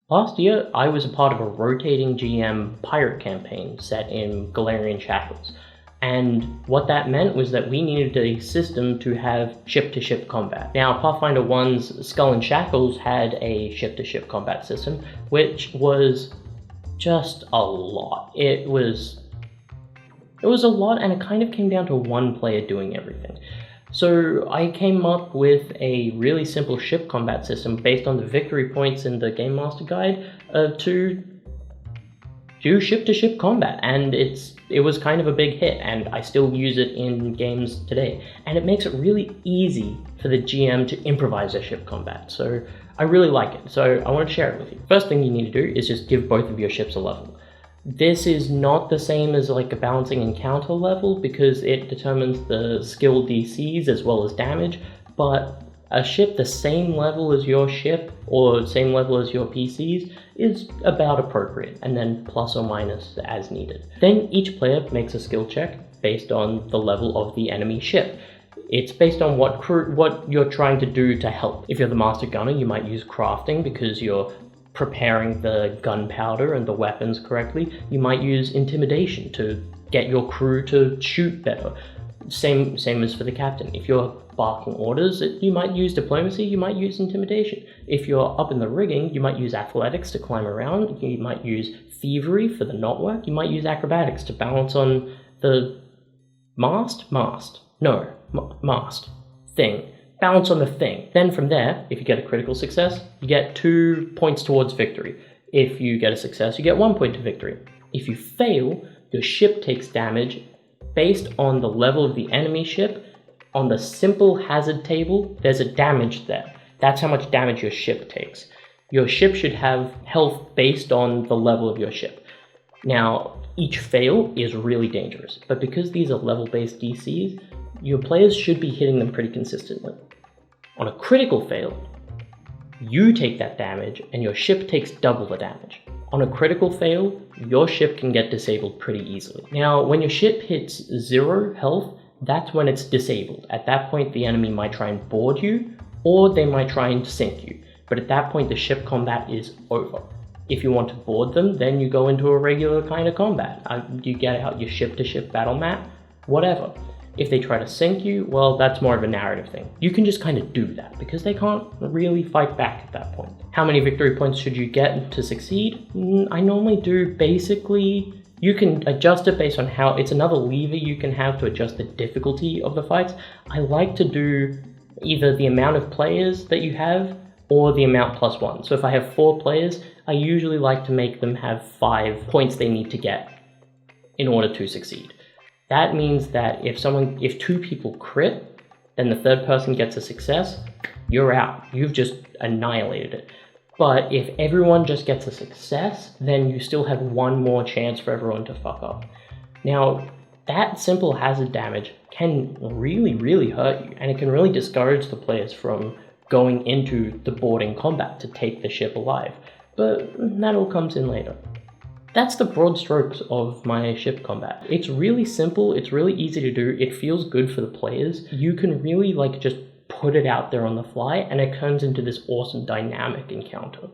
Last year, I was a part of a rotating GM pirate campaign set in Galarian Shackles, and what that meant was that we needed a system to have ship-to-ship combat. Now, Pathfinder 1's Skull and Shackles had a ship-to-ship combat system, which was just a lot. It was a lot, and it kind of came down to one player doing everything. So I came up with a really simple ship combat system based on the victory points in the Game Master Guide to do ship-to-ship combat, and it was kind of a big hit, and I still use it in games today. And it makes it really easy for the GM to improvise their ship combat, so I really like it. So I want to share it with you. First thing you need to do is just give both of your ships a level. This is not the same as like a balancing encounter level because it determines the skill DCs as well as damage, but a ship the same level as your ship or same level as your PCs is about appropriate, and then plus or minus as needed. Then each player makes a skill check based on the level of the enemy ship. It's based on what you're trying to do to help. If you're the Master Gunner, you might use crafting because you're preparing the gunpowder and the weapons correctly. You might use intimidation to get your crew to shoot better. Same as for the captain. If you're barking orders, you might use diplomacy, you might use intimidation. If you're up in the rigging, you might use athletics to climb around, you might use thievery for the knot work, you might use acrobatics to balance on the mast thing. Balance on the thing. Then from there, if you get a critical success, you get 2 points towards victory. If you get a success, you get 1 point to victory. If you fail, your ship takes damage based on the level of the enemy ship. On the simple hazard table, there's a damage there. That's how much damage your ship takes. Your ship should have health based on the level of your ship. Now, each fail is really dangerous, but because these are level-based DCs, your players should be hitting them pretty consistently. On a critical fail, you take that damage and your ship takes double the damage. On a critical fail, your ship can get disabled pretty easily. Now, when your ship hits 0 health, that's when it's disabled. At that point, the enemy might try and board you, or they might try and sink you. But at that point, the ship combat is over. If you want to board them, then you go into a regular kind of combat. You get out your ship-to-ship battle map, whatever. If they try to sink you, well, that's more of a narrative thing. You can just kind of do that because they can't really fight back at that point. How many victory points should you get to succeed? I normally do basically, you can adjust it based on how, it's another lever you can have to adjust the difficulty of the fights. I like to do either the amount of players that you have or the amount plus 1. So if I have 4 players, I usually like to make them have 5 points they need to get in order to succeed. That means that if 2 people crit, then the third person gets a success, you're out. You've just annihilated it. But if everyone just gets a success, then you still have 1 more chance for everyone to fuck up. Now, that simple hazard damage can really, really hurt you, and it can really discourage the players from going into the boarding combat to take the ship alive. But that all comes in later. That's the broad strokes of my ship combat. It's really simple, it's really easy to do, it feels good for the players. You can really just put it out there on the fly and it turns into this awesome dynamic encounter.